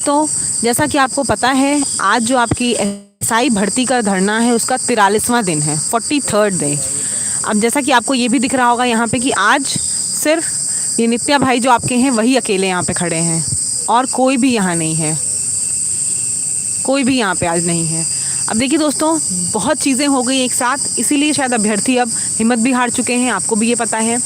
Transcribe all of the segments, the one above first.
दोस्तों, जैसा कि आपको पता है आज जो आपकी एसआई भर्ती का धरना है उसका 43वां दिन है, 43rd डे। अब जैसा कि आपको ये भी दिख रहा होगा यहाँ पे कि आज सिर्फ ये नित्या भाई जो आपके हैं वही अकेले यहाँ पे खड़े हैं और कोई भी यहाँ नहीं है, कोई भी यहाँ पे आज नहीं है। अब देखिए दोस्तों, बहुत चीज़ें हो गई एक साथ, इसीलिए शायद अभ्यर्थी अब हिम्मत भी हार चुके हैं, आपको भी ये पता है।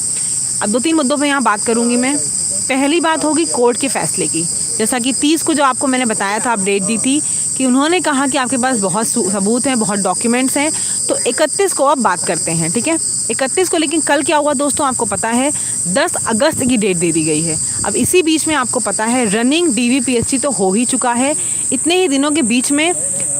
अब 2-3 मुद्दों पे यहाँ बात करूँगी मैं। पहली बात होगी कोर्ट के फैसले की। जैसा कि 30 को जो आपको मैंने बताया था, अपडेट दी थी कि उन्होंने कहा कि आपके पास बहुत सबूत हैं, बहुत डॉक्यूमेंट्स हैं, तो 31 को अब बात करते हैं, ठीक है 31 को। लेकिन कल क्या हुआ दोस्तों, आपको पता है 10 अगस्त की डेट दे दी गई है। अब इसी बीच में आपको पता है रनिंग डीवीपीएससी तो हो ही चुका है। इतने ही दिनों के बीच में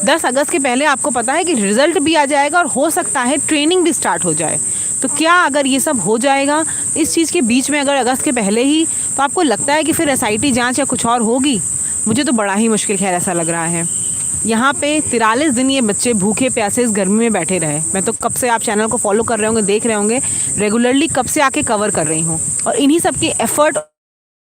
10 अगस्त के पहले आपको पता है कि रिज़ल्ट भी आ जाएगा और हो सकता है ट्रेनिंग भी स्टार्ट हो जाए। तो क्या अगर ये सब हो जाएगा इस चीज़ के बीच में, अगर अगस्त के पहले ही, तो आपको लगता है कि फिर एसआईटी जांच या कुछ और होगी? मुझे तो बड़ा ही मुश्किल खैर ऐसा लग रहा है। यहाँ पे 43 दिन ये बच्चे भूखे प्यासे इस गर्मी में बैठे रहे। मैं तो कब से, आप चैनल को फॉलो कर रहे होंगे, देख रहे होंगे, रेगुलरली कब से आके कवर कर रही हूँ। और इन्हीं सब के एफर्ट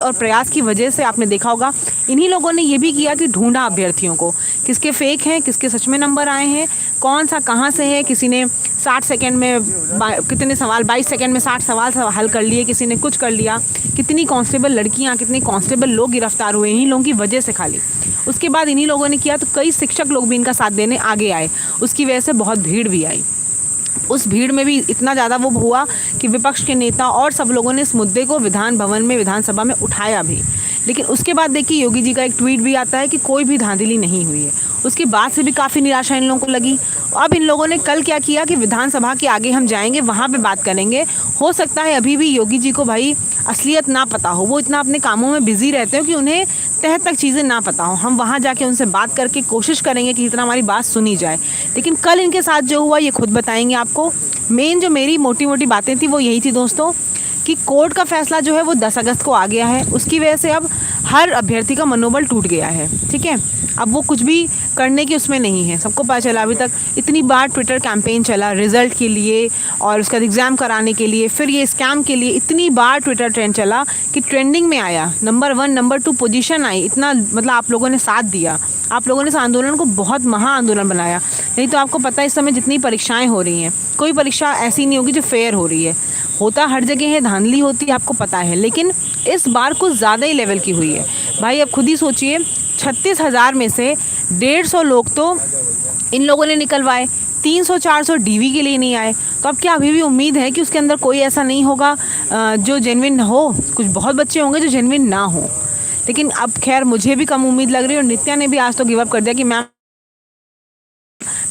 और प्रयास की वजह से आपने देखा होगा इन्हीं लोगों ने ये भी किया कि ढूंढा अभ्यर्थियों को, किसके फेक हैं, किसके सच में नंबर आए हैं, कौन सा कहाँ से है। किसी ने 60 सेकंड में कितने सवाल, 22 सेकंड में 60 सवाल हल कर लिए, किसी ने कुछ कर लिया। कितनी कांस्टेबल लड़कियाँ, कितने कांस्टेबल लोग गिरफ्तार हुए इन्हीं लोगों की वजह से खाली। उसके बाद इन्हीं लोगों ने किया तो कई शिक्षक लोग भी इनका साथ देने आगे आए, उसकी वजह से बहुत भीड़ भी आई। उस भीड़ में भी इतना ज़्यादा वो हुआ कि विपक्ष के नेता और सब लोगों ने इस मुद्दे को विधान भवन में, विधानसभा में उठाया भी। लेकिन उसके बाद देखिए योगी जी का एक ट्वीट भी आता है कि कोई भी धांधली नहीं हुई है। उसके बाद से भी काफ़ी निराशा इन लोगों को लगी। अब इन लोगों ने कल क्या किया कि विधानसभा के आगे हम जाएंगे, वहाँ पे बात करेंगे। हो सकता है अभी भी योगी जी को भाई असलियत ना पता हो, वो इतना अपने कामों में बिजी रहते हो कि उन्हें तह तक चीज़ें ना पता हो। हम वहाँ जाके उनसे बात करके कोशिश करेंगे कि इतना हमारी बात सुनी जाए। लेकिन कल इनके साथ जो हुआ ये खुद बताएंगे आपको। मेन जो मेरी मोटी मोटी बातें थी वो यही थी दोस्तों कि कोर्ट का फैसला जो है वो 10 अगस्त को आ गया है। उसकी वजह से अब हर अभ्यर्थी का मनोबल टूट गया है, ठीक है। अब वो कुछ भी करने की उसमें नहीं है। सबको पता चला, अभी तक इतनी बार ट्विटर कैंपेन चला रिज़ल्ट के लिए और उसका एग्ज़ाम कराने के लिए, फिर ये स्कैम के लिए इतनी बार ट्विटर ट्रेंड चला कि ट्रेंडिंग में आया, नंबर 1 नंबर 2 पोजीशन आई। इतना मतलब आप लोगों ने साथ दिया, आप लोगों ने इस आंदोलन को बहुत महा आंदोलन बनाया। नहीं तो आपको पता है इस समय जितनी परीक्षाएँ हो रही हैं, कोई परीक्षा ऐसी नहीं होगी जो फेयर हो रही है। होता हर जगह है, धांधली होती है, आपको पता है, लेकिन इस बार कुछ ज़्यादा ही लेवल की हुई है भाई। अब खुद ही सोचिए, 36,000 में से 150 लोग तो इन लोगों ने निकलवाए, 300-400 डीवी के लिए नहीं आए। तो अब क्या अभी भी उम्मीद है कि उसके अंदर कोई ऐसा नहीं होगा जो जेन्युइन हो? कुछ बहुत बच्चे होंगे जो जेन्युइन ना हो, लेकिन अब खैर मुझे भी कम उम्मीद लग रही है। और नित्या ने भी आज तो गिव अप कर दिया कि मैं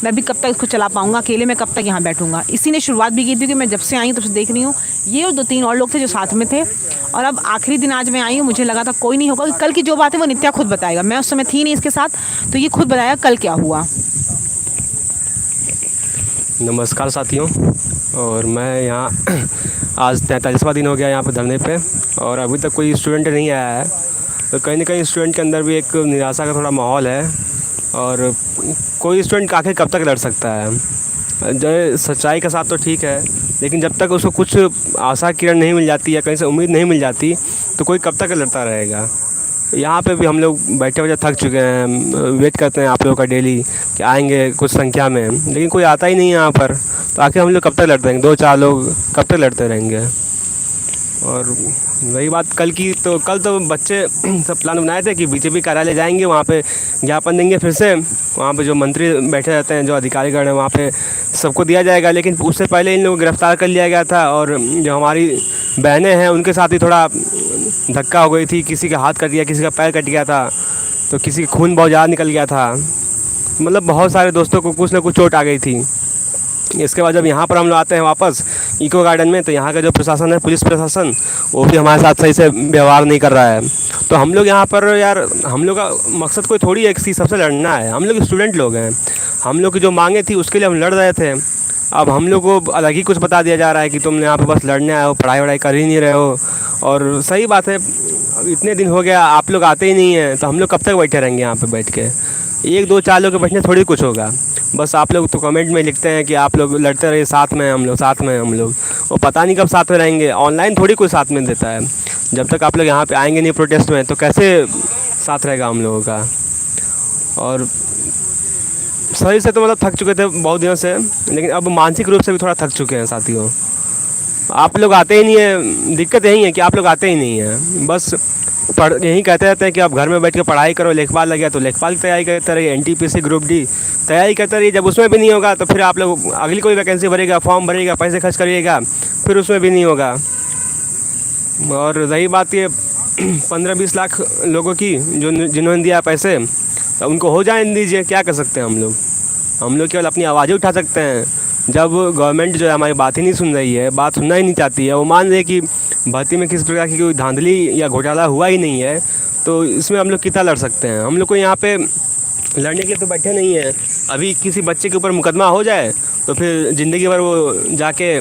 भी कब तक इसको चला पाऊंगा, अकेले मैं कब तक यहाँ बैठूंगा। इसी ने शुरुआत भी की थी कि मैं जब से आई हूँ तब से देख रही हूँ ये और 2-3 और लोग थे जो साथ में थे। और अब आखिरी दिन आज मैं आई हूँ, मुझे लगा था कोई नहीं होगा। कल की जो बात है वो नित्या खुद बताएगा, मैं उस समय थी नहीं इसके साथ, तो ये खुद बताया कल क्या हुआ। नमस्कार साथियों, और मैं यहाँ आज 43वां दिन हो गया यहाँ पर धरने पे, और अभी तक कोई स्टूडेंट नहीं आया है। तो कहीं ना कहीं स्टूडेंट के अंदर भी एक निराशा का थोड़ा माहौल है। और कोई स्टूडेंट आखिर कब तक लड़ सकता है? जो सच्चाई का साथ तो ठीक है, लेकिन जब तक उसको कुछ आशा किरण नहीं मिल जाती या कहीं से उम्मीद नहीं मिल जाती तो कोई कब तक लड़ता रहेगा। यहाँ पे भी हम लोग बैठे बैठे थक चुके हैं। वेट करते हैं आप लोगों का डेली कि आएंगे कुछ संख्या में, लेकिन कोई आता ही नहीं है यहाँ पर। तो आखिर हम लोग कब तक लड़ते रहेंगे? 2-4 लोग कब तक लड़ते रहेंगे? और वही बात कल की, तो कल तो बच्चे सब प्लान बनाए थे कि बीजेपी कार्यालय जाएंगे, वहाँ पे ज्ञापन देंगे। फिर से वहाँ पे जो मंत्री बैठे रहते हैं, जो अधिकारीगण हैं, वहाँ पे सबको दिया जाएगा। लेकिन उससे पहले इन लोगों को गिरफ्तार कर लिया गया था। और जो हमारी बहनें हैं उनके साथ ही थोड़ा धक्का हो गई थी, किसी का हाथ कट गया, किसी का पैर कट गया था, तो किसी का खून बहुत ज़्यादा निकल गया था। मतलब बहुत सारे दोस्तों को कुछ ना कुछ चोट आ गई थी। इसके बाद जब यहाँ पर हम लोग आते हैं वापस इको गार्डन में, तो यहाँ का जो प्रशासन है, पुलिस प्रशासन, वो भी हमारे साथ सही से व्यवहार नहीं कर रहा है। तो हम लोग यहाँ पर यार, हम लोग का मकसद कोई थोड़ी है किसी सबसे लड़ना है। हम लोग स्टूडेंट लोग हैं, हम लोग की जो मांगे थी उसके लिए हम लड़ रहे थे। अब हम लोग को अलग ही कुछ बता दिया जा रहा है कि तुम यहाँ पर बस लड़ने आए हो, पढ़ाई वढ़ाई कर ही नहीं रहे हो। और सही बात है, इतने दिन हो गया आप लोग आते ही नहीं हैं, तो हम लोग कब तक बैठे रहेंगे यहाँ पर बैठ के? 1-2-4 लोग के बैठने थोड़ी कुछ होगा। बस आप लोग तो कमेंट में लिखते हैं कि आप लोग लड़ते रहिए, साथ में हम लोग, साथ में हम लोग। वो पता नहीं कब साथ में रहेंगे। ऑनलाइन थोड़ी कोई साथ में देता है। जब तक आप लोग यहाँ पे आएंगे नहीं प्रोटेस्ट में, तो कैसे साथ रहेगा हम लोगों का। और शरीर से तो मतलब थक चुके थे बहुत दिनों से, लेकिन अब मानसिक रूप से भी थोड़ा थक चुके हैं साथियों। आप लोग आते ही नहीं है, दिक्कत यही है कि आप लोग आते ही नहीं हैं। बस यही कहते रहते हैं कि आप घर में बैठ के पढ़ाई करो, लेखपाल लग गया तो लेखपाल की तैयारी करते रहिए, एनटीपीसी ग्रुप डी तैयारी करते रहिए। जब उसमें भी नहीं होगा तो फिर आप लोग अगली कोई वैकेंसी भरेगा, फॉर्म भरिएगा, पैसे खर्च करिएगा, फिर उसमें भी नहीं होगा। और रही बात ये 15-20 लाख लोगों की जो जिन्होंने दिया पैसे, तो उनको हो जाने दीजिए, क्या कर सकते हैं हम लोग। हम लोग केवल अपनी आवाज़ें उठा सकते हैं। जब गवर्नमेंट जो है हमारी बात ही नहीं सुन रही है, बात सुनना ही नहीं चाहती है, वो मान रही है कि भर्ती में किस प्रकार की कोई धांधली या घोटाला हुआ ही नहीं है, तो इसमें हम लोग कितना लड़ सकते हैं। हम लोग को यहाँ पे लड़ने के लिए तो बैठे नहीं हैं। अभी किसी बच्चे के ऊपर मुकदमा हो जाए तो फिर ज़िंदगी भर वो जाके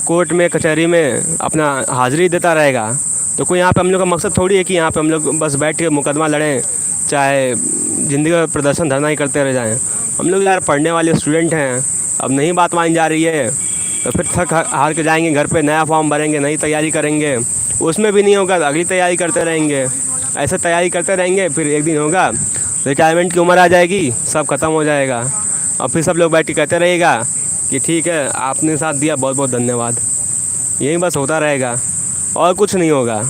कोर्ट में कचहरी में अपना हाज़िरी देता रहेगा। तो कोई यहाँ पे हम लोग का मकसद थोड़ी है कि यहाँ पे हम लोग बस बैठ के मुकदमा लड़ें, चाहे ज़िंदगी भर प्रदर्शन धरना ही करते रह जाएं। हम लोग यार पढ़ने वाले स्टूडेंट हैं, अब नहीं बात मानी जा रही है तो फिर थक हार के जाएंगे घर पे, नया फॉर्म भरेंगे, नई तैयारी करेंगे, उसमें भी नहीं होगा तो अगली तैयारी करते रहेंगे। ऐसे तैयारी करते रहेंगे, फिर एक दिन होगा रिटायरमेंट की उम्र आ जाएगी, सब खत्म हो जाएगा, और फिर सब लोग बैठ के कहते रहेगा कि ठीक है आपने साथ दिया, बहुत बहुत धन्यवाद। यही बस होता रहेगा और कुछ नहीं होगा।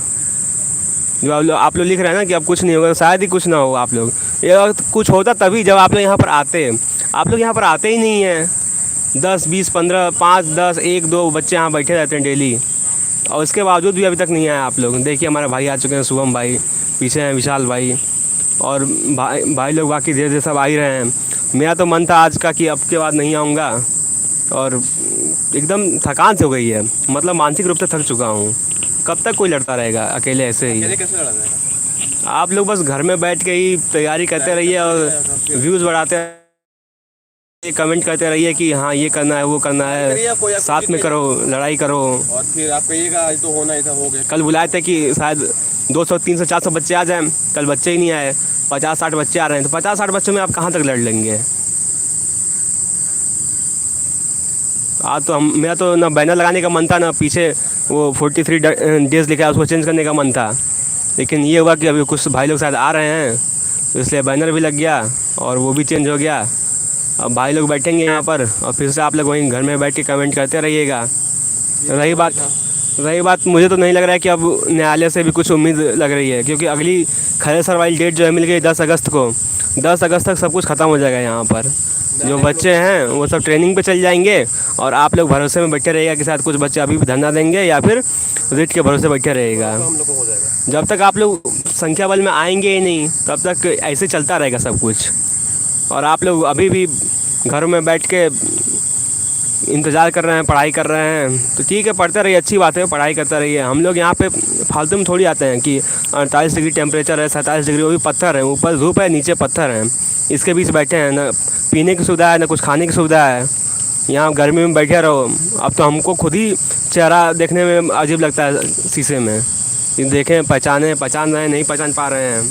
जो आप लोग लिख रहे हैं ना कि अब कुछ नहीं होगा, शायद ही कुछ ना हो। आप लोग ये कुछ होता तभी जब आप लोग यहाँ पर आते। आप लोग यहाँ पर आते ही नहीं हैं। 10, 20, 15, 5, 10, 1, 2 बच्चे यहाँ बैठे रहते हैं डेली, और इसके बावजूद भी अभी तक नहीं आए आप लोग। देखिए हमारे भाई आ चुके हैं, शुभम भाई पीछे हैं, विशाल भाई, और भाई लोग बाकी धीरे धीरे सब आ ही रहे हैं। मेरा तो मन था आज का कि अब के बाद नहीं आऊँगा, और एकदम थकान से हो गई है, मतलब मानसिक रूप से थक चुका हूँ। कब तक कोई लड़ता रहेगा अकेले ऐसे ही। कैसे लड़ा जाएगा? आप लोग बस घर में बैठ के ही तैयारी करते रहिए और व्यूज़ बढ़ाते रहिए, कमेंट करते रहिए कि हाँ ये करना है, वो करना है, साथ में करो, लड़ाई करो। और फिर आप कहिएगा तो होना ऐसा हो गया। कल बुलाए थे कि शायद 200, 300, 400 बच्चे आ जाएं, कल बच्चे ही नहीं आए। 50-60 बच्चे आ रहे हैं, तो 50-60 बच्चों में आप कहाँ तक लड़ लेंगे। आज तो मेरा तो ना बैनर लगाने का मन था, ना पीछे वो 43 डेज़ लिखा है उसको चेंज करने का मन था, लेकिन ये हुआ कि अभी कुछ भाई लोग शायद आ रहे हैं तो इसलिए बैनर भी लग गया और वो भी चेंज हो गया। अब भाई लोग बैठेंगे यहाँ पर और फिर से आप लोग वहीं घर में बैठ के कमेंट करते रहिएगा। रही बात मुझे तो नहीं लग रहा है कि अब न्यायालय से भी कुछ उम्मीद लग रही है, क्योंकि अगली खैर वाली डेट जो है मिल गई 10 अगस्त को। 10 अगस्त तक सब कुछ ख़त्म हो जाएगा यहाँ पर। जो बच्चे हैं वो सब ट्रेनिंग पे चल जाएंगे और आप लोग भरोसे में बैठे रहिएगा कि शायद कुछ बच्चे अभी भी धरना देंगे या फिर रिट के भरोसे बैठे रहेगा। हम लोग को हो जाएगा। जब तक आप लोग संख्या बल में आएंगे ही नहीं तब तक ऐसे चलता रहेगा सब कुछ। और आप लोग अभी भी घरों में बैठ के इंतज़ार कर रहे हैं, पढ़ाई कर रहे हैं, तो ठीक है पढ़ते रहिए, अच्छी बात है, पढ़ाई करते रहिए। हम लोग यहाँ पे फालतू में थोड़ी आते हैं कि 48 डिग्री टेम्परेचर है, 47 डिग्री, वो भी पत्थर है, ऊपर धूप है, नीचे पत्थर है, इसके बीच बैठे हैं, ना पीने की सुविधा है ना कुछ खाने की सुविधा है। यहाँ गर्मी में बैठे रहो। अब तो हमको खुद ही चेहरा देखने में अजीब लगता है शीशे में, देखें पहचान रहे हैं, नहीं पहचान पा रहे हैं।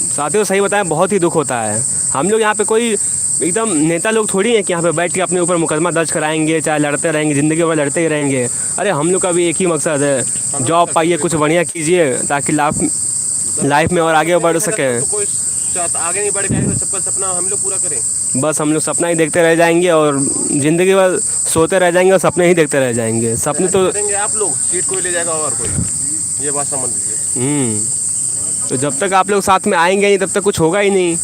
साथियों सही बताएं बहुत ही दुख होता है। हम लोग यहाँ पे कोई एकदम नेता लोग थोड़ी हैं कि यहाँ पे बैठ के अपने ऊपर मुकदमा दर्ज कराएंगे, चाहे लड़ते रहेंगे, ज़िंदगी भर लड़ते ही रहेंगे। अरे हम लोग का भी एक ही मकसद है, जॉब पाइए, कुछ बढ़िया कीजिए ताकि लाइफ में और आगे बढ़ सकें। तो कोई आगे नहीं बढ़ पाएगा, सबका सपना हम लोग पूरा करें। बस हम लोग सपना ही देखते रह जाएंगे और ज़िंदगी भर सोते रह जाएंगे और सपने ही देखते रह जाएंगे। सपने तो करेंगे आप लोग, सीट कोई ले जाएगा और कोई, ये बात समझ लीजिए। तो जब तक आप लोग साथ में आएंगे नहीं तब तक कुछ होगा ही नहीं।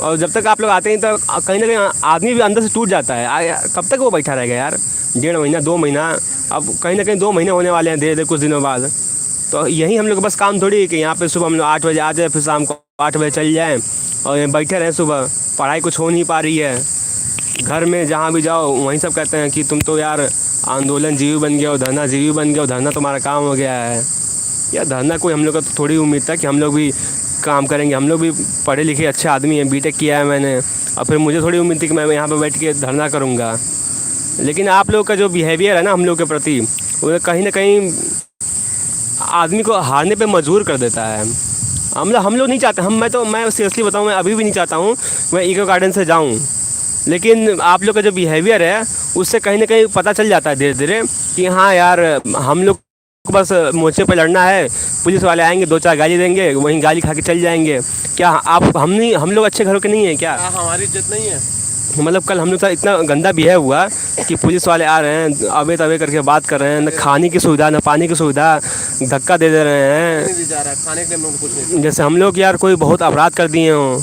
और जब तक आप लोग आते हैं तो कहीं ना कहीं आदमी भी अंदर से टूट जाता है। कब तक वो बैठा रहेगा यार, 1.5 महीना 2 महीना, अब कहीं ना कहीं 2 महीने होने वाले हैं धीरे धीरे कुछ दिनों बाद। तो यही हम लोग बस काम थोड़ी है कि यहाँ पे सुबह हम लोग 8 बजे आ जाए, फिर शाम को 8 बजे चल जाएँ और यहाँ बैठे रहें सुबह। पढ़ाई कुछ हो नहीं पा रही है। घर में जहाँ भी जाओ वहीं सब कहते हैं कि तुम तो यार आंदोलन जीवी बन गए हो, धरना जीवी बन गए हो, धरना तुम्हारा काम हो गया है। यार धरना कोई हम लोग का तो थोड़ी उम्मीद था कि हम लोग भी काम करेंगे। हम लोग भी पढ़े लिखे अच्छे आदमी हैं, बीटेक किया है मैंने, और फिर मुझे थोड़ी उम्मीद थी कि मैं यहाँ पे बैठ के धरना करूँगा। लेकिन आप लोग का जो बिहेवियर है ना हम लोग के प्रति, वो कहीं ना कहीं आदमी को हारने पे मजबूर कर देता है। हम लोग नहीं चाहते, मैं सीरियसली बताऊँ, मैं अभी भी नहीं चाहता हूँ मैं इको गार्डन से जाऊँ, लेकिन आप लोग का जो बिहेवियर है उससे कहीं ना कहीं पता चल जाता है धीरे धीरे कि हाँ यार हम लोग को बस मोर्चे पे लड़ना है, पुलिस वाले आएंगे, दो चार गाली देंगे, वहीं गाली खा के चल जाएंगे। क्या आप हम लोग अच्छे घरों के नहीं हैं क्या? हमारी इज्जत नहीं है। मतलब कल हम लोग साथ इतना गंदा बिहेव हुआ कि पुलिस वाले आ रहे हैं, अबे तबे करके बात कर रहे हैं, न खाने की सुविधा न पानी की सुविधा, धक्का दे दे रहे हैं, नहीं दी जा रहा है, खाने के लिए हम लोग कुछ नहीं। जैसे हम लोग यार कोई बहुत अपराध कर दिए हों।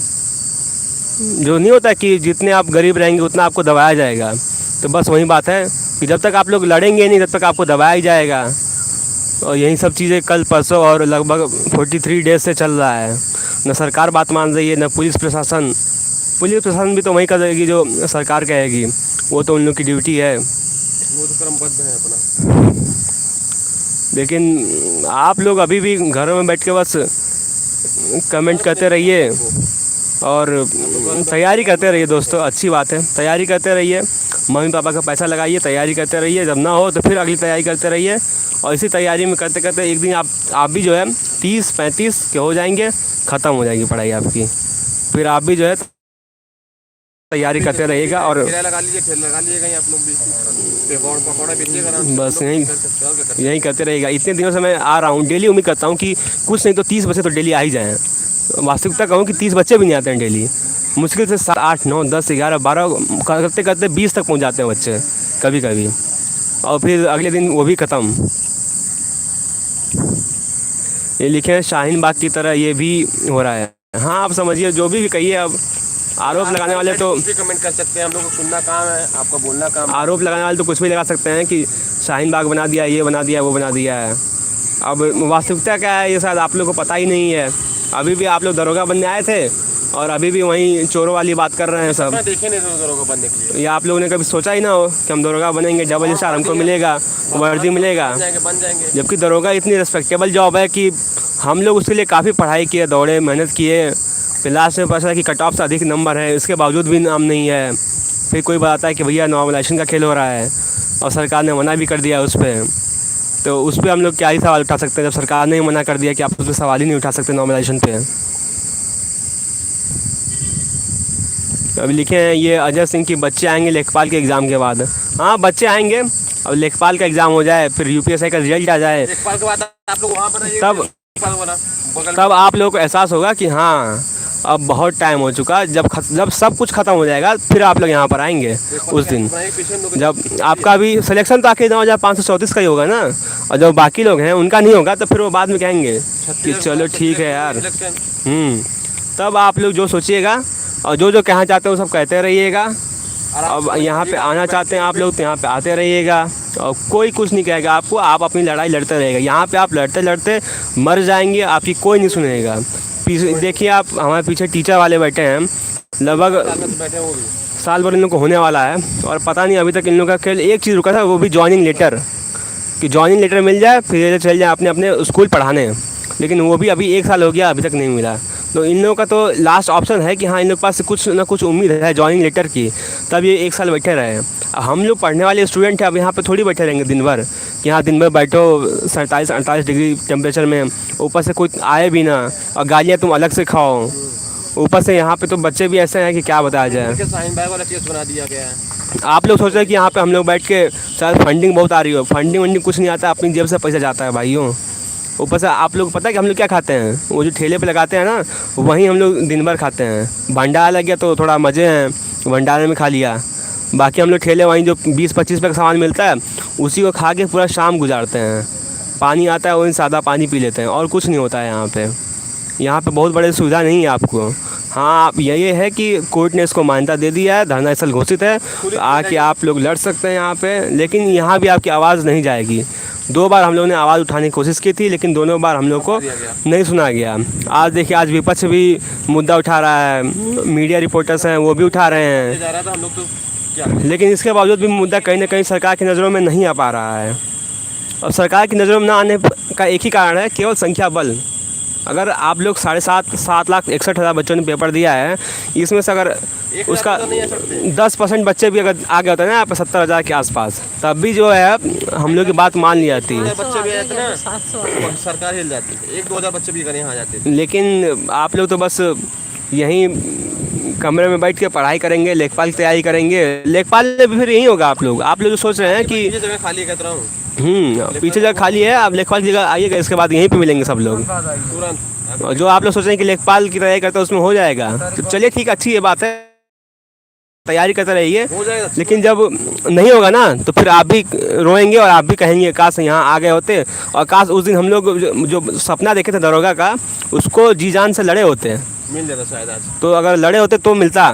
जो नहीं होता कि जितने आप गरीब रहेंगे उतना आपको दबाया जाएगा, तो बस वही बात है कि जब तक आप लोग लड़ेंगे नहीं तब तक आपको दबाया ही जाएगा। और यही सब चीज़ें कल परसों और लगभग 43 डेज से चल रहा है। न सरकार बात मान रही है, न पुलिस प्रशासन भी तो वही करेगी जो सरकार कहेगी, वो तो उन लोग की ड्यूटी है। वो तो क्रमबद्ध है अपना। लेकिन आप लोग अभी भी घरों में बैठ के बस कमेंट करते रहिए और तैयारी करते रहिए दोस्तों, अच्छी बात है, तैयारी करते रहिए, मम्मी पापा का पैसा लगाइए, तैयारी करते रहिए, जब ना हो तो फिर अगली तैयारी करते रहिए। और इसी तैयारी में करते करते एक दिन आप भी जो है 30-35 के हो जाएंगे, ख़त्म हो जाएगी पढ़ाई आपकी, फिर आप भी जो है तैयारी करते रहिएगा। और ठेला लगा लीजिए कहीं आप लोग भी, पकौड़ा बेचिएगा, बस यही करते रहेगा। इतने दिनों से मैं आ रहा हूँ, डेली उम्मीद करता हूँ कि कुछ नहीं तो 30 बच्चे तो डेली आ ही जाएँ। वास्तविकता कहूँ कि 30 बच्चे भी नहीं आते हैं डेली, मुश्किल से 7, 8, 9, 10, 11, 12 करते करते 20 तक पहुँच जाते हैं बच्चे कभी कभी, और फिर अगले दिन वो भी ख़त्म। ये लिखे हैं शाहीन बाग की तरह ये भी हो रहा है। हाँ, आप समझिए, जो भी कहिए। अब आरोप लगाने वाले तो कमेंट कर सकते हैं, हम लोग को सुनना काम है, आपका बोलना काम। आरोप लगाने वाले तो कुछ भी लगा सकते हैं कि शाहीन बाग बना दिया, ये बना दिया, वो बना दिया है। अब वास्तविकता क्या है ये शायद आप लोग को पता ही नहीं है। अभी भी आप लोग दरोगा बनने आए थे और अभी भी वहीं चोरों वाली बात कर रहे हैं सब। देखे नहीं दरोगा बनने के लिए, या आप लोगों ने कभी सोचा ही ना हो कि हम दरोगा बनेंगे, डबल स्टार हमको मिलेगा, वर्दी मिलेगा। बन जाएंगे। जबकि दरोगा इतनी रिस्पेक्टेबल जॉब है कि हम लोग उसके लिए काफ़ी पढ़ाई किए, दौड़े, मेहनत किए, फिर लास्ट में पता चला कि कट ऑफ से अधिक नंबर है, इसके बावजूद भी नाम नहीं है। फिर कोई बताता है कि भैया नॉर्मलाइजेशन का खेल हो रहा है और सरकार ने मना भी कर दिया उस पर। तो उस पर हम लोग क्या ही सवाल उठा सकते हैं जब सरकार ने मना कर दिया कि आप उस पर सवाल ही नहीं उठा सकते नॉर्मलाइजेशन पे। अभी लिखे हैं ये अजय सिंह की बच्चे आएंगे लेखपाल के एग्ज़ाम के बाद। हाँ, बच्चे आएंगे, अब लेखपाल का एग्ज़ाम हो जाए, फिर यूपीएससी का रिजल्ट आ जाए, लेखपाल के बाद आप लोग वहाँ पर तब आप लोगों को एहसास होगा कि हाँ अब बहुत टाइम हो चुका। जब सब कुछ ख़त्म हो जाएगा फिर आप लोग यहाँ पर आएंगे उस दिन, जब आपका भी सिलेक्शन तो आखिर 9534 का ही होगा ना, और जब बाकी लोग हैं उनका नहीं होगा तो फिर वो बाद में कहेंगे कि चलो ठीक है यार। तब आप लोग जो सोचिएगा और जो कहना चाहते हो सब कहते रहिएगा। अब यहाँ पे आना चाहते हैं आप लोग तो यहाँ पे आते रहिएगा और कोई कुछ नहीं कहेगा आपको, आप अपनी लड़ाई लड़ते रहिएगा। यहाँ पे आप लड़ते लड़ते मर जाएंगे, आपकी कोई नहीं सुनेगा। देखिए आप हमारे पीछे टीचर वाले बैठे हैं, लगभग साल भर इन लोग को होने वाला है और पता नहीं अभी तक इन लोग का खेल एक चीज़ रुका था, वो भी जॉइनिंग लेटर, कि जॉइनिंग लेटर मिल जाए फिर चल जाए अपने अपने स्कूल पढ़ाने, लेकिन वो भी अभी 1 साल हो गया अभी तक नहीं मिला। तो इन लोगों का तो लास्ट ऑप्शन है कि हाँ इन लोग के पास कुछ ना कुछ उम्मीद है जॉइनिंग लेटर की, तब ये 1 साल बैठे रहे। हम लोग पढ़ने वाले स्टूडेंट हैं, अब यहाँ पे थोड़ी बैठे रहेंगे दिन भर कि हाँ दिन भर बैठो 47-48 डिग्री टेम्परेचर में, ऊपर से कोई आए भी ना और गालियाँ तुम अलग से खाओ, ऊपर से यहाँ पे तो बच्चे भी ऐसे हैं कि क्या बताया जाए। शाहीन बाग वाला केस बना दिया गया है। आप लोग सोच रहे हैं कि यहाँ पे हम लोग बैठ के शायद फंडिंग बहुत आ रही हो, फंडिंग वंडिंग कुछ नहीं आता, अपनी जेब से पैसा जाता है भाइयों। ऊपर से आप लोग पता है कि हम लोग क्या खाते हैं, वो जो ठेले पे लगाते हैं ना वहीं हम लोग दिन भर खाते हैं। भंडारा लग गया तो थोड़ा मज़े हैं, भंडारे में खा लिया, बाकी हम लोग ठेले वहीं जो 20-25 रुपये का सामान मिलता है उसी को खा के पूरा शाम गुजारते हैं। पानी आता है वहीं सादा पानी पी लेते हैं और कुछ नहीं होता है यहाँ पे। यहाँ पे बहुत बड़ी सुविधा नहीं है आपको। हाँ, आप ये है कि कोर्ट ने इसको मान्यता दे दिया है, धरना स्थल घोषित है, तो आके आप लोग लड़ सकते हैं यहाँ पे, लेकिन यहाँ भी आपकी आवाज़ नहीं जाएगी। 2 बार हम लोगों ने आवाज़ उठाने की कोशिश की थी लेकिन दोनों बार हम लोग को नहीं सुना गया। आज देखिए, आज विपक्ष भी मुद्दा उठा रहा है, मीडिया रिपोर्टर्स हैं वो भी उठा रहे हैं, लेकिन इसके बावजूद भी मुद्दा कहीं ना कहीं सरकार की नज़रों में नहीं आ पा रहा है। और सरकार की नज़रों में ना आने का एक ही कारण है, केवल संख्या बल। अगर आप लोग 7,61,61,000 बच्चों ने पेपर दिया है, इसमें से अगर उसका 10% बच्चे भी अगर आ गए होते हैं ना यहाँ पर 70,000 के आसपास, तब भी जो है हम लोग की बात मान ली जाती है। बच्चे भी आते ना सरकार हिल जाती है, 1-2 बच्चे भी यहाँ आ जाते थे। लेकिन आप लोग तो बस यहीं कमरे में बैठ के पढ़ाई करेंगे, लेखपाल की तैयारी करेंगे, लेखपाल में भी फिर यही होगा। आप लोग जो सोच रहे हैं कि जगह खाली कहता हूँ पीछे जगह खाली है, आप लेखपाल की जगह आइएगा, इसके बाद यहीं पे मिलेंगे सब लोग। तुरंत। और जो आप लोग सोच रहे हैं कि लेखपाल की तैयारी करते हैं उसमें हो जाएगा, तो चलिए ठीक, अच्छी ये बात है, तैयारी करते रहिए। हो जाएगा। लेकिन जब नहीं होगा ना तो फिर आप भी रोएंगे और आप भी कहेंगे काश यहाँ आ गए होते, और काश उस दिन हम लोग जो सपना देखे थे दरोगा का, उसको जी जान से लड़े होते। मिल जाता शायद आज। तो अगर लड़े होते तो मिलता,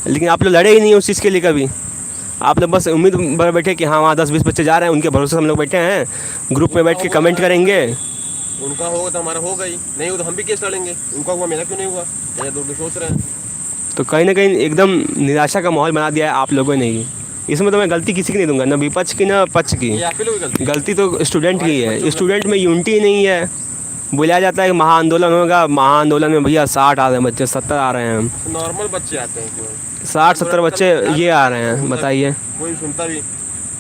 लेकिन आप लोग लड़े ही नहीं उस चीज़ के लिए कभी। आप लोग बस उम्मीद भर बैठे कि हाँ वहाँ 10-20 बच्चे जा रहे हैं, उनके भरोसे हम लोग बैठे हैं, ग्रुप में बैठ के कमेंट करेंगे। उनका होगा तो हमारा होगा ही, नहीं हो तो हम भी केस लड़ेंगे। उनका हुआ, मेरा क्यों नहीं हुआ, ये लोग भी सोच रहे हैं। तो कहीं ना कहीं एकदम निराशा का माहौल बना दिया है आप लोगों ने ही। इसमें तो मैं गलती किसी की नहीं दूंगा, ना विपक्ष की ना पक्ष की। ये आप ही लोगों की गलती। गलती तो स्टूडेंट की है। स्टूडेंट में यूनिटी नहीं है। बुलाया जाता है कि महाआंदोलन होगा, महाआंदोलन में भैया 60 आ रहे हैं बच्चे, 70 आ रहे हैं, नॉर्मल बच्चे आते हैं क्यों? 60-70 बच्चे ये आ रहे हैं, बताइए। कोई सुनता भी,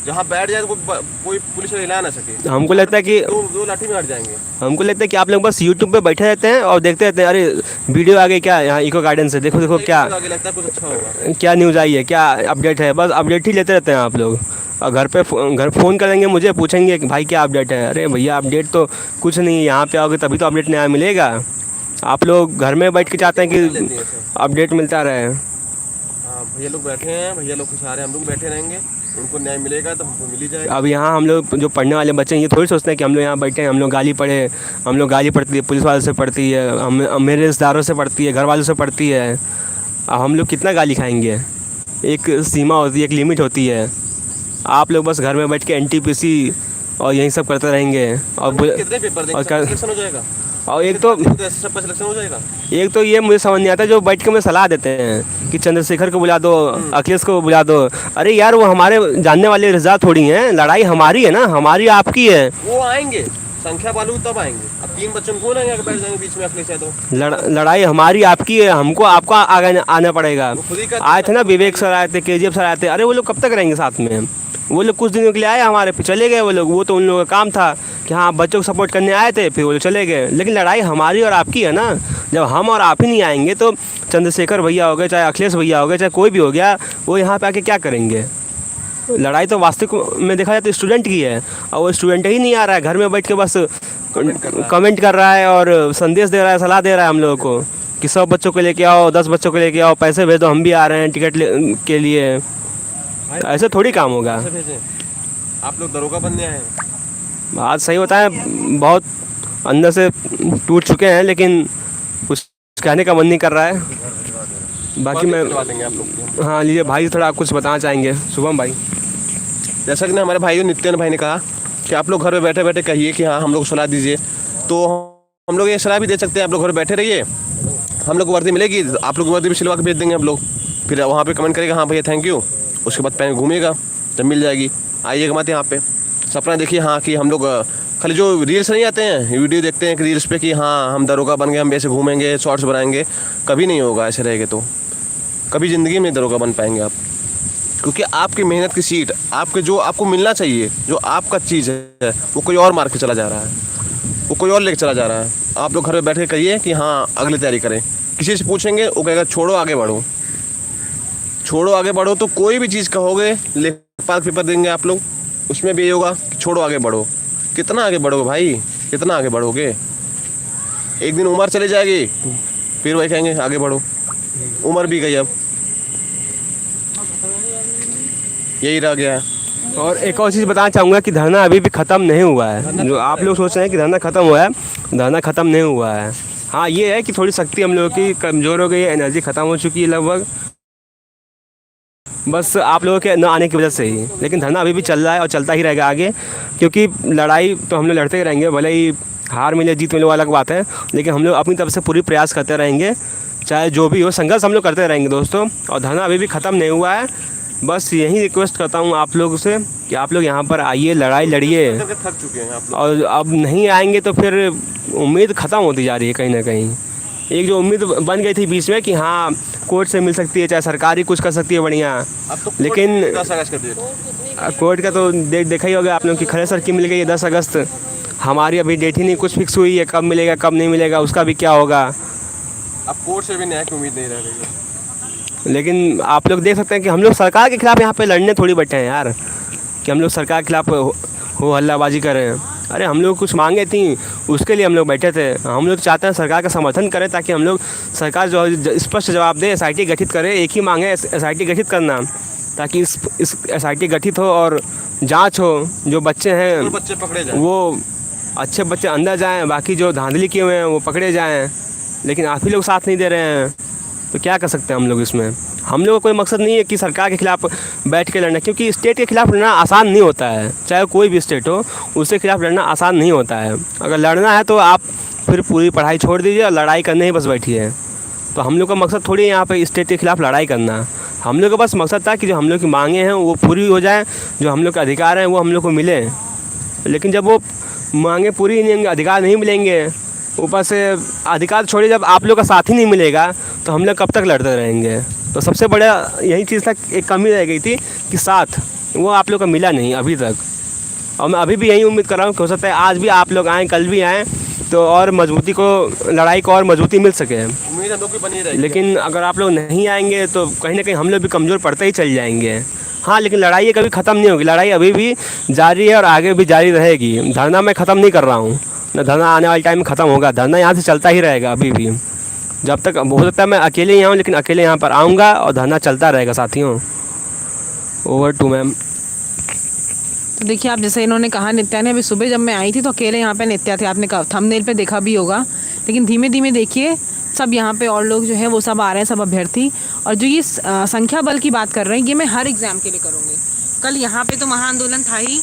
जहाँ बैठ जाए तो कोई पुलिस हिला ना सके। हमको लगता है कि दो लाठी में हट जाएंगे। हमको लगता है कि आप लोग बस यूट्यूब पे बैठे रहते हैं और देखते रहते हैं, अरे वीडियो आ गई क्या यहाँ इको गार्डन से, देखो देखो क्या आगे लगता है कुछ अच्छा होगा, क्या न्यूज़ आई है, क्या अपडेट है, बस अपडेट ही लेते रहते हैं आप लोग। और घर फ़ोन करेंगे मुझे, पूछेंगे कि भाई क्या अपडेट है। अरे भैया अपडेट तो कुछ नहीं है, यहाँ पे आओगे तभी तो अपडेट नया मिलेगा। आप लोग घर में बैठ के चाहते हैं कि अपडेट मिलता रहे। हाँ भैया लोग बैठे हैं, भैया लोग कुछ आ रहे हैं, हम लोग बैठे रहेंगे, उनको न्याय मिलेगा तो हमको मिल ही जाएगा। अब यहाँ हम लोग जो पढ़ने वाले बच्चे हैं ये थोड़ी सोचते हैं कि हम लोग यहाँ बैठे हैं, हम लोग गाली पढ़े, हम लोग गाली पड़ती है पुलिस वालों से पड़ती है, हम मेरे रिश्तेदारों से पड़ती है, घर वालों से पड़ती है। अब हम लोग कितना गाली खाएंगे, एक सीमा होती है, एक लिमिट होती है। आप लोग बस घर में बैठ के NTPC और यही सब करते रहेंगे। और कितने पेपर देंगे, सिलेक्शन हो जाएगा। और एक तो सब सिलेक्शन हो जाएगा। एक तो ये मुझे समझ नहीं आता जो बैठ के मुझे सलाह देते हैं कि चंद्रशेखर को बुला दो, अखिलेश को बुला दो। अरे यार वो हमारे जानने वाले रिश्तेदार थोड़ी हैं, लड़ाई हमारी है ना, हमारी आपकी है। वो आएंगे, संख्या वालों तब आएंगे। अब 3 बच्चों को लेंगे, बैठ जाएंगे बीच में अखिलेश है तो। लड़ाई हमारी आपकी है, हमको आपको आगे आना पड़ेगा। आए थे ना विवेक सर आए थे, KGF सर आए थे, अरे वो लोग कब तक रहेंगे साथ में? वो लोग कुछ दिनों के लिए आए हमारे, फिर चले गए वो लोग। वो तो उन लोगों का काम था कि हाँ बच्चों को सपोर्ट करने आए थे, फिर वो लोग चले गए। लेकिन लड़ाई हमारी और आपकी है ना। जब हम और आप ही नहीं आएंगे तो चंद्रशेखर भैया हो गए, चाहे अखिलेश भैया हो गए, चाहे कोई भी हो गया, वो यहाँ पे आके क्या करेंगे? लड़ाई तो वास्तविक में देखा जाए तो स्टूडेंट की है, और वो स्टूडेंट ही नहीं आ रहा है, घर में बैठ के बस कमेंट कर रहा है और संदेश दे रहा है, सलाह दे रहा है हम लोगों को कि 100 बच्चों को लेके आओ, 10 बच्चों को लेके आओ, पैसे भेज दो, हम भी आ रहे हैं टिकट के लिए। ऐसे थोड़ी काम होगा। आप लोग दरोगा बनने आए हैं। बात सही बताएं, बहुत अंदर से टूट चुके हैं, लेकिन कुछ कहने का मन नहीं कर रहा है। बाकी मैं हाँ लीजिए भाई, थोड़ा आप कुछ बताना चाहेंगे शुभम भाई? जैसा कि ना हमारे भाई नित्यानंद भाई ने कहा कि आप लोग घर में बैठे बैठे कहिए कि हाँ हम लोग सलाह दीजिए, तो हम लोग ये सलाह भी दे सकते हैं। आप लोग घर बैठे रहिए, हम लोग को वर्दी मिलेगी, आप लोग वर्दी भी सिलवा के भेज देंगे हम लोग। फिर वहाँ पे कमेंट करेगा हाँ भैया थैंक यू, उसके बाद पहन घूमेगा, जब मिल जाएगी आइएगा मत यहाँ पे। सपना देखिए हाँ कि हम लोग खाली जो रील्स नहीं आते हैं, वीडियो देखते हैं कि रील्स पे कि हाँ हम दरोगा बन गए, हम ऐसे घूमेंगे, शॉर्ट्स बनाएंगे, कभी नहीं होगा। ऐसे रहेंगे तो कभी ज़िंदगी में दरोगा बन पाएंगे आप, क्योंकि आपकी मेहनत की सीट, आपके जो आपको मिलना चाहिए, जो आपका चीज़ है, वो कोई और मार के चला जा रहा है, वो कोई और लेके चला जा रहा है। आप लोग घर में बैठ के कहिए कि हाँ अगली तैयारी करें। किसी से पूछेंगे वो कहेगा छोड़ो आगे बढ़ो, छोड़ो आगे बढ़ो। तो कोई भी चीज़ कहोगे, लेखपाल पेपर देंगे आप लोग, उसमें भी ये होगा कि छोड़ो आगे बढ़ो। कितना आगे बढ़ोगे भाई, कितना आगे बढ़ोगे? एक दिन उम्र चली जाएगी, फिर वही कहेंगे आगे बढ़ो। उम्र भी गई, अब यही रह गया है। और एक और चीज़ बताना चाहूँगा कि धरना अभी भी ख़त्म नहीं हुआ है। जो आप लोग सोच रहे हैं कि धरना ख़त्म हुआ है, धरना ख़त्म नहीं हुआ है। हाँ ये है कि थोड़ी शक्ति हम लोगों की कमज़ोर हो गई है, एनर्जी ख़त्म हो चुकी है लगभग, बस आप लोगों के न आने की वजह से ही। लेकिन धरना अभी भी चल रहा है और चलता ही रहेगा आगे, क्योंकि लड़ाई तो हम लोग लड़ते ही रहेंगे, भले ही हार मिले जीत मिले वो अलग बात है, लेकिन हम लोग अपनी तरफ से पूरी प्रयास करते रहेंगे, चाहे जो भी हो, संघर्ष हम लोग करते रहेंगे दोस्तों। और धरना अभी भी ख़त्म नहीं हुआ है। बस यही रिक्वेस्ट करता हूँ आप लोगों से कि आप लोग यहाँ पर आइए, लड़ाई लड़िए। थक चुके हैं आप लोग, और अब नहीं आएंगे तो फिर उम्मीद ख़त्म होती जा रही है कहीं ना कहीं। एक जो उम्मीद बन गई थी बीच में कि हाँ कोर्ट से मिल सकती है, चाहे सरकारी कुछ कर सकती है बढ़िया, अब तो लेकिन 10 अगस्त कर दिए। कोर्ट का तो देखा ही होगा आप लोग कि खड़े सर की मिल गई है 10 अगस्त। हमारी अभी डेट ही नहीं कुछ फिक्स हुई है, कब मिलेगा कब नहीं मिलेगा उसका भी क्या होगा। अब कोर्ट से भी न्याय की उम्मीद नहीं रह गई है। लेकिन आप लोग देख सकते हैं कि हम लोग सरकार के खिलाफ यहाँ पे लड़ने थोड़ी बैठे हैं यार, कि हम लोग सरकार के खिलाफ हो हल्लाबाजी कर रहे हैं। अरे हम लोग कुछ मांगे थी, उसके लिए हम लोग बैठे थे। हम लोग चाहते हैं सरकार का समर्थन करें, ताकि हम लोग सरकार जो स्पष्ट जवाब दे, SIT गठित करे। एक ही मांग है, SIT गठित करना, ताकि इस SIT गठित हो और जांच हो। जो बच्चे हैं बच्चे पकड़े जाए, वो अच्छे बच्चे अंदर जाएं, बाकी जो धांधली किए हुए हैं वो पकड़े जाएं। लेकिन आप ही लोग साथ नहीं दे रहे हैं, तो क्या कर सकते हैं हम लोग इसमें। हम लोग का कोई मकसद नहीं है कि सरकार के खिलाफ बैठ के लड़ना, क्योंकि स्टेट के खिलाफ लड़ना आसान नहीं होता है। चाहे कोई भी स्टेट हो, उसके खिलाफ लड़ना आसान नहीं होता है। अगर लड़ना है तो आप फिर पूरी पढ़ाई छोड़ दीजिए और लड़ाई करने ही बस बैठिए। तो हम लोग का मकसद थोड़ी यहाँ पे स्टेट के खिलाफ लड़ाई करना। हम लोग का बस मकसद था कि जो हम लोग की मांगे हैं वो पूरी हो जाए, जो हम लोग के अधिकार हैं वो हम लोग को मिले। लेकिन जब वो मांगे पूरी नहीं होंगी, अधिकार नहीं मिलेंगे, ऊपर से अधिकार छोड़िए, जब आप लोग का साथ ही नहीं मिलेगा तो हम लोग कब तक लड़ते रहेंगे। तो सबसे बड़ा यही चीज़ था, एक कमी रह गई थी कि साथ, वो आप लोग का मिला नहीं अभी तक। और मैं अभी भी यही उम्मीद कर रहा हूँ कि हो सकता है आज भी आप लोग आएँ, कल भी आएँ, तो और मजबूती को, लड़ाई को और मजबूती मिल सके। उम्मीद हम लोग की बनी रहेगी। लेकिन अगर आप लोग नहीं आएंगे तो कहीं ना कहीं हम लोग भी कमज़ोर पड़ते ही चल जाएंगे। हाँ, लेकिन लड़ाई ये कभी ख़त्म नहीं होगी। लड़ाई अभी भी जारी है और आगे भी जारी रहेगी। धरना मैं ख़त्म नहीं कर रहा हूँ ना, धरना आने वाले टाइम में ख़त्म होगा। धरना यहाँ से चलता ही रहेगा अभी भी, जब तक हो सकता है मैं अकेले ही आऊँ, लेकिन अकेले यहाँ पर आऊँगा और धरना चलता रहेगा साथियों। Over to ma'am. तो देखिए, आप जैसे इन्होंने कहा, नित्या ने, अभी सुबह जब मैं आई थी तो अकेले यहाँ पे नित्या थे। आपने थंबनेल पे देखा भी होगा। लेकिन धीमे धीमे देखिए, सब यहाँ पे और लोग जो है वो सब आ रहे हैं, सब अभ्यर्थी। और जो ये संख्या बल की बात कर रहे हैं, ये मैं हर एग्ज़ाम के लिए करूँगी। कल यहाँ पे तो महाआंदोलन था ही,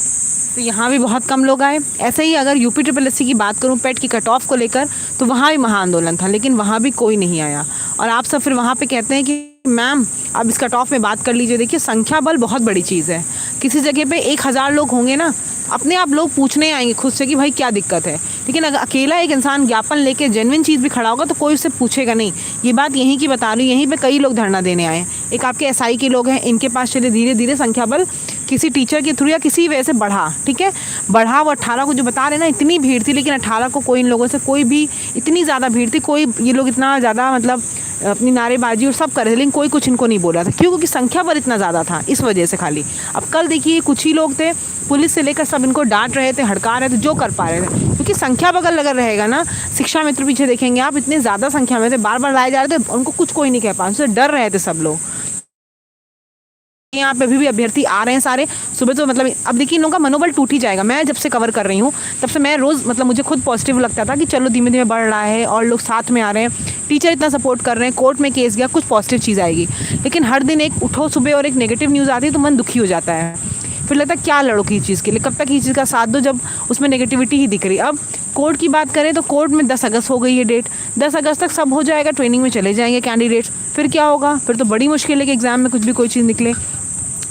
तो यहाँ भी बहुत कम लोग आए। ऐसे ही अगर UP-SSC की बात करूँ, पेट की कट ऑफ को लेकर, तो वहाँ भी महाआंदोलन था, लेकिन वहाँ भी कोई नहीं आया। और आप सब फिर वहाँ पे कहते हैं कि मैम अब इस कट ऑफ में बात कर लीजिए। देखिए, संख्या बल बहुत बड़ी चीज़ है। किसी जगह पे 1000 लोग होंगे ना, अपने आप लोग पूछने आएंगे खुद से कि भाई क्या दिक्कत है। लेकिन अगर अकेला एक इंसान ज्ञापन लेके जेन्युइन चीज़ भी खड़ा होगा तो कोई उससे पूछेगा नहीं। ये बात यहीं की बता रही हूँ, यहीं पे कई लोग धरना देने आए हैं। एक आपके SI के लोग हैं, इनके पास चले धीरे धीरे संख्या बल किसी टीचर के थ्रू या किसी वजह से बढ़ा, ठीक है, बढ़ा। वो 18 को जो बता रहे ना, इतनी भीड़ थी, लेकिन 18 को कोई इन लोगों से कोई भी, इतनी ज़्यादा भीड़ थी, कोई ये लोग इतना ज़्यादा मतलब अपनी नारेबाजी और सब कर रहे थे, लेकिन कोई कुछ इनको नहीं बोल रहा था। क्यों? क्योंकि संख्या बल इतना ज़्यादा था, इस वजह से खाली। अब कल देखिए, कुछ ही लोग थे, पुलिस से लेकर सब इनको डांट रहे थे, हड़का रहे थे, जो कर पा रहे थे। क्योंकि संख्या बगल लगा रहेगा ना, शिक्षा मित्र पीछे देखेंगे आप, इतने ज़्यादा संख्या में थे, बार बार लाए जा रहे थे, उनको कुछ कोई नहीं कह पा, उनसे डर रहे थे सब लोग। यहाँ पे अभी भी अभ्यर्थी आ रहे हैं सारे सुबह। तो मतलब अब देखिए, इन लोगों का मनोबल टूट ही जाएगा। मैं जब से कवर कर रही हूँ तब से मैं रोज़, मतलब मुझे खुद पॉजिटिव लगता था कि चलो धीमे धीमे बढ़ रहा है और लोग साथ में आ रहे हैं, टीचर इतना सपोर्ट कर रहे हैं, कोर्ट में केस गया, कुछ पॉजिटिव चीज़ आएगी। लेकिन हर दिन एक उठो सुबह और एक नेगेटिव न्यूज़ आती है तो मन दुखी हो जाता है। फिर लगता है क्या लड़ो की चीज़ के लिए, कब तक ये चीज़ का साथ दो जब उसमें नेगेटिविटी ही दिख रही। अब कोर्ट की बात करें तो कोर्ट में 10 अगस्त हो गई है डेट, 10 अगस्त तक सब हो जाएगा, ट्रेनिंग में चले जाएंगे कैंडिडेट्स। फिर क्या होगा? फिर तो बड़ी मुश्किल है कि एग्ज़ाम में कुछ भी कोई चीज़ निकले।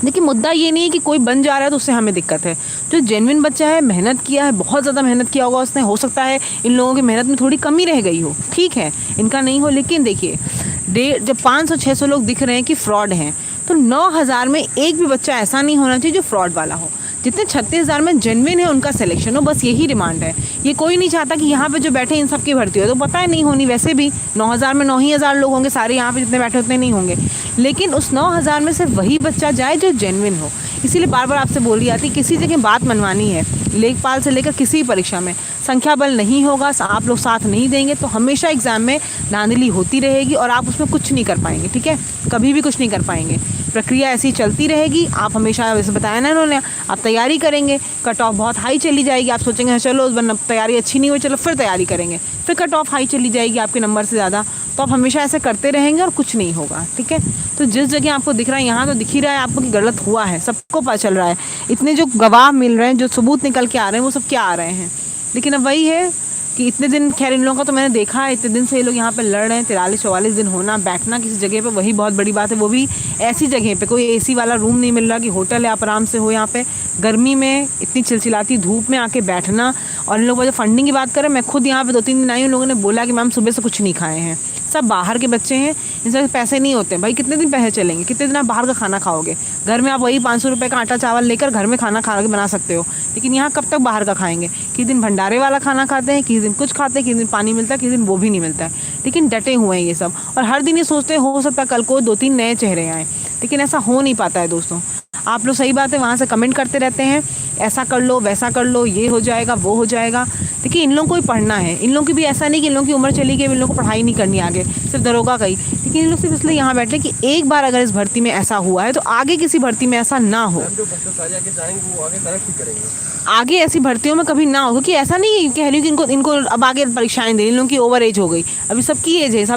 देखिए, मुद्दा ये नहीं है कि कोई बन जा रहा है तो उससे हमें दिक्कत है। जो जेन्युइन बच्चा है, मेहनत किया है, बहुत ज़्यादा मेहनत किया होगा उसने, हो सकता है इन लोगों की मेहनत में थोड़ी कमी रह गई हो, ठीक है, इनका नहीं हो। लेकिन देखिए, जब 500-600 लोग दिख रहे हैं कि फ्रॉड हैं, तो 9000 में एक भी बच्चा ऐसा नहीं होना चाहिए जो फ्रॉड वाला हो। जितने 36,000 में जेन्युइन है उनका सिलेक्शन हो, बस यही डिमांड है। ये कोई नहीं चाहता कि यहाँ पे जो बैठे इन सब की भर्ती हो, तो पता है नहीं होनी। वैसे भी 9000 में 9,000 लोग होंगे सारे, यहाँ पे जितने बैठे उतने नहीं होंगे। लेकिन उस 9000 में से वही बच्चा जाए जो जेन्युइन हो। इसीलिए बार बार आपसे बोल रही आती, किसी जगह बात मनवानी है, लेखपाल से लेकर किसी परीक्षा में संख्या बल नहीं होगा, आप लोग साथ नहीं देंगे तो हमेशा एग्ज़ाम में धांधली होती रहेगी और आप उसमें कुछ नहीं कर पाएंगे, ठीक है, कभी भी कुछ नहीं कर पाएंगे। प्रक्रिया ऐसी चलती रहेगी। आप हमेशा, वैसे बताया ना इन्होंने, आप तैयारी करेंगे, कट ऑफ बहुत हाई चली जाएगी, आप सोचेंगे चलो वरना तैयारी अच्छी नहीं हुई, चलो फिर तैयारी करेंगे, फिर कट ऑफ हाई चली जाएगी आपके नंबर से ज़्यादा। तो आप हमेशा ऐसे करते रहेंगे और कुछ नहीं होगा, ठीक है। तो जिस जगह आपको दिख रहा है, यहाँ तो दिख ही रहा है आपको कि गलत हुआ है, सबको पता चल रहा है। इतने जो गवाह मिल रहे हैं, जो सबूत निकल के आ रहे हैं, वो सब क्या आ रहे हैं। लेकिन अब वही है कि इतने दिन, खैर इन लोगों का तो मैंने देखा है, इतने दिन से ये लोग यहाँ पे लड़ रहे हैं, 43-44 दिन होना, बैठना किसी जगह पे, वही बहुत बड़ी बात है। वो भी ऐसी जगह पे, कोई एसी वाला रूम नहीं मिल रहा कि होटल है आप आराम से हो। यहाँ पे गर्मी में इतनी चिलचिलाती धूप में आके बैठना। और इन लोगों जो फंडिंग की बात करें, मैं खुद यहाँ पे 2-3 दिन आई हूँ, लोगों ने बोला कि मैम सुबह से कुछ नहीं खाए हैं, सब बाहर के बच्चे हैं, इनसे पैसे नहीं होते। भाई कितने दिन पैसे चलेंगे, कितने दिन आप बाहर का खाना खाओगे? घर में आप वही 500 रुपये का आटा चावल लेकर घर में खाना खा के बना सकते हो, लेकिन यहाँ कब तक बाहर का खाएंगे? किसी दिन भंडारे वाला खाना खाते हैं, किसी दिन कुछ खाते हैं, किसी दिन पानी मिलता है, किसी दिन वो भी नहीं मिलता है। लेकिन डटे हुए हैं ये सब, और हर दिन ये सोचते हैं हो सकता है कल को 2-3 नए चेहरे आएँ, लेकिन ऐसा हो नहीं पाता है दोस्तों। आप लोग सही बात है वहाँ से कमेंट करते रहते हैं, ऐसा कर लो वैसा कर लो, ये हो जाएगा वो हो जाएगा। देखिए इन लोगों को ही पढ़ना है, इन लोगों की भी ऐसा नहीं कि इन लोगों की उम्र चली गई, इन लोगों को पढ़ाई नहीं करनी आगे, सिर्फ दरोगा का ही। लेकिन इन लोग सिर्फ इसलिए यहाँ बैठे कि एक बार अगर इस भर्ती में ऐसा हुआ है तो आगे किसी भर्ती में ऐसा ना हो, जो भ्रष्टाचारी आगे जाएंगे वो आगे तरक्की करेंगे, आगे ऐसी भर्तियों में कभी ना हो। क्योंकि ऐसा नहीं कह रही हूँ कि इनको इनको अब आगे परीक्षाएं दें, इन लोगों की ओवर एज हो गई, अभी सबकी एज है, सब